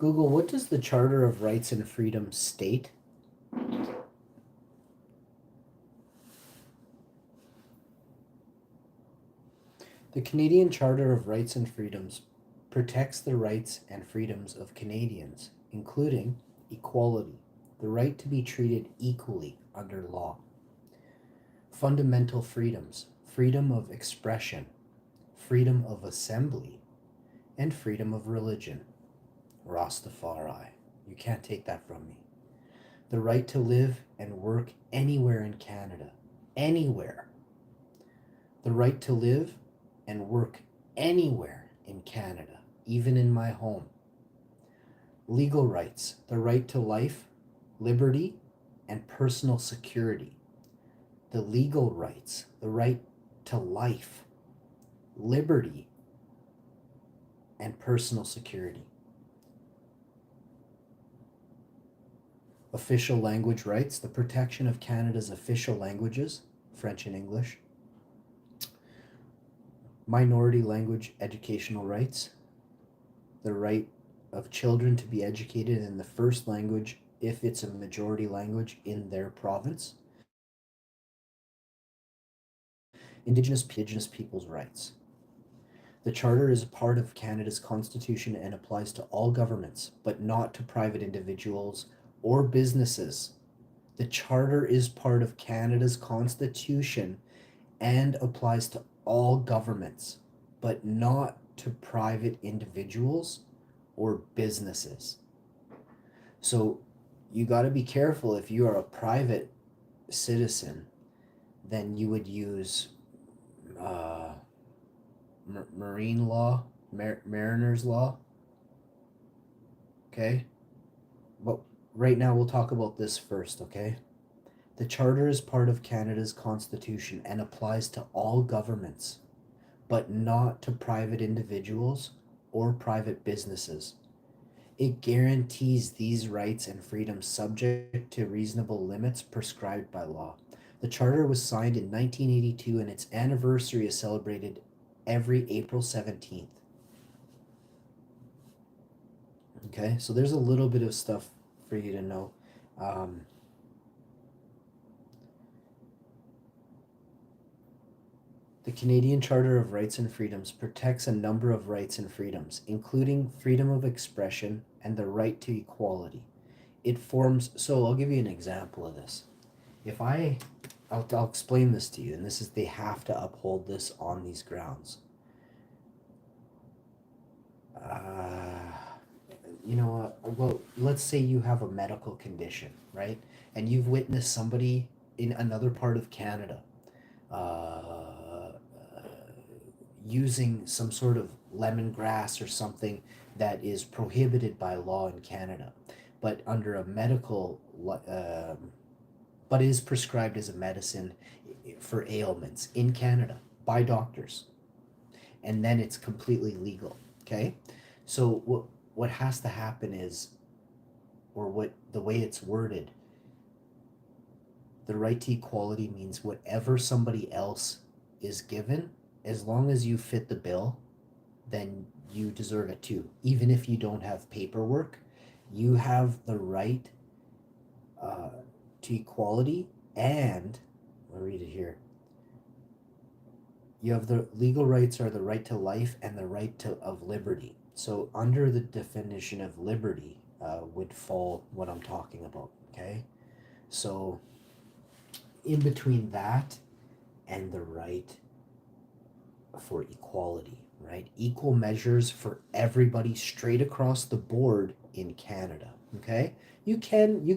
Google, what does the Charter of Rights and Freedoms state? The Canadian Charter of Rights and Freedoms protects the rights and freedoms of Canadians, including equality, the right to be treated equally under law, fundamental freedoms, freedom of expression, freedom of assembly, and freedom of religion. Rastafari. You can't take that from me. The right to live and work anywhere in Canada. Anywhere. The right to live and work anywhere in Canada, even in my home. Legal rights. The right to life, liberty, and personal security. The legal rights. The right to life, liberty, and personal security. Official language rights, the protection of Canada's official languages, French and English. Minority language educational rights, the right of children to be educated in the first language if it's a majority language in their province. Indigenous peoples' rights. The Charter is a part of Canada's Constitution and applies to all governments, but not to private individuals or businesses. The Charter is part of Canada's Constitution and applies to all governments, but not to private individuals or businesses. So you got to be careful. If you are a private citizen, then you would use marine law, mariner's law. Okay? But right now we'll talk about this first, okay? The Charter is part of Canada's Constitution and applies to all governments, but not to private individuals or private businesses. It guarantees these rights and freedoms subject to reasonable limits prescribed by law. The Charter was signed in 1982 and its anniversary is celebrated every April 17th. Okay, so there's a little bit of stuff for you to know. The Canadian Charter of Rights and Freedoms protects a number of rights and freedoms, including freedom of expression and the right to equality. It forms, so I'll give you an example of this. I'll explain this to you, and this is, they have to uphold this on these grounds. You know what? Well, let's say you have a medical condition, right? And you've witnessed somebody in another part of Canada using some sort of lemongrass or something that is prohibited by law in Canada, but under a medical, but is prescribed as a medicine for ailments in Canada by doctors, and then it's completely legal. Okay, so what has to happen is, or what the way it's worded, the right to equality means whatever somebody else is given, as long as you fit the bill, then you deserve it too. Even if you don't have paperwork, you have the right to equality, and I'll read it here. You have the legal rights are the right to life and the right of liberty. So under the definition of liberty would fall what I'm talking about, okay? So in between that and the right for equality, right? Equal measures for everybody straight across the board in Canada, okay? You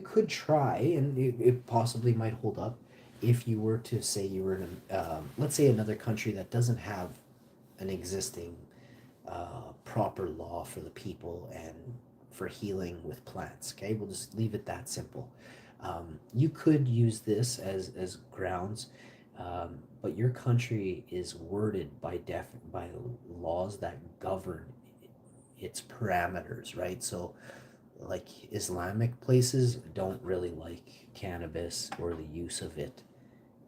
could try, and it possibly might hold up if you were to say you were in, let's say, another country that doesn't have an existing proper law for the people and for healing with plants, okay? We'll just leave it that simple. You could use this as grounds, but your country is worded by laws that govern its parameters, right? So like Islamic places don't really like cannabis or the use of it,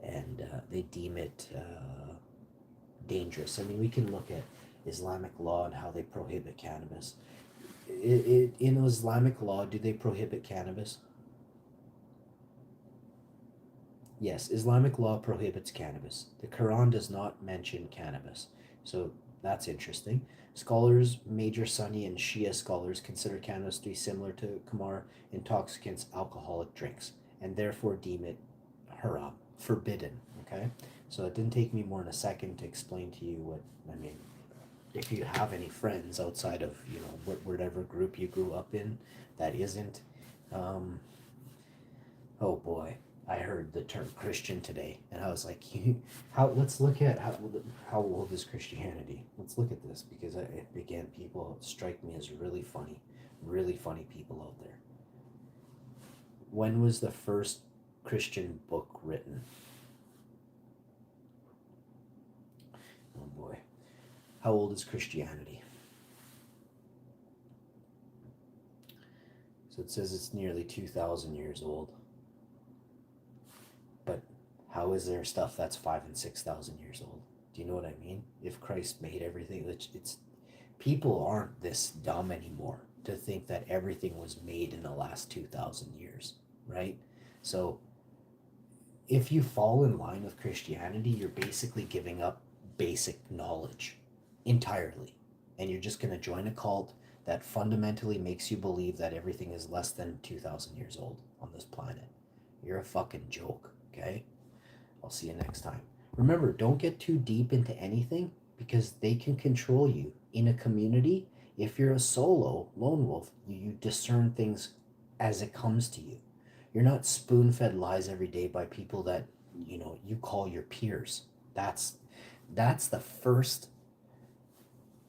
and they deem it dangerous. I mean, we can look at Islamic law and how they prohibit cannabis. In Islamic law, do they prohibit cannabis? Yes, Islamic law prohibits cannabis. The Quran does not mention cannabis. So that's interesting. Scholars, major Sunni and Shia scholars, consider cannabis to be similar to Khamar, intoxicants, alcoholic drinks, and therefore deem it haram, forbidden. Okay? So it didn't take me more than a second to explain to you what, I mean, if you have any friends outside of, whatever group you grew up in that isn't, um, oh boy, I heard the term Christian today, and I was like, how? Let's look at how old is Christianity? Let's look at this because again, people strike me as really funny people out there. When was the first Christian book written? Oh boy, how old is Christianity? So it says it's nearly 2,000 years old. But how is there stuff that's 5 and 6 thousand years old? Do you know what I mean? If Christ made everything, it's people aren't this dumb anymore to think that everything was made in the last 2,000 years, right? So if you fall in line with Christianity, you're basically giving up basic knowledge entirely, and you're just going to join a cult that fundamentally makes you believe that everything is less than 2,000 years old on this planet. You're a fucking joke, okay? I'll see you next time. Remember, don't get too deep into anything because they can control you. In a community, if you're a solo lone wolf, you discern things as it comes to you. You're not spoon fed lies every day by people that you call your peers. That's the first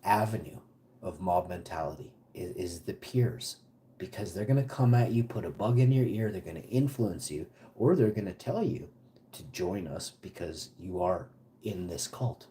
avenue of mob mentality is the peers, because they're going to come at you, put a bug in your ear, they're going to influence you, or they're going to tell you to join us because you are in this cult.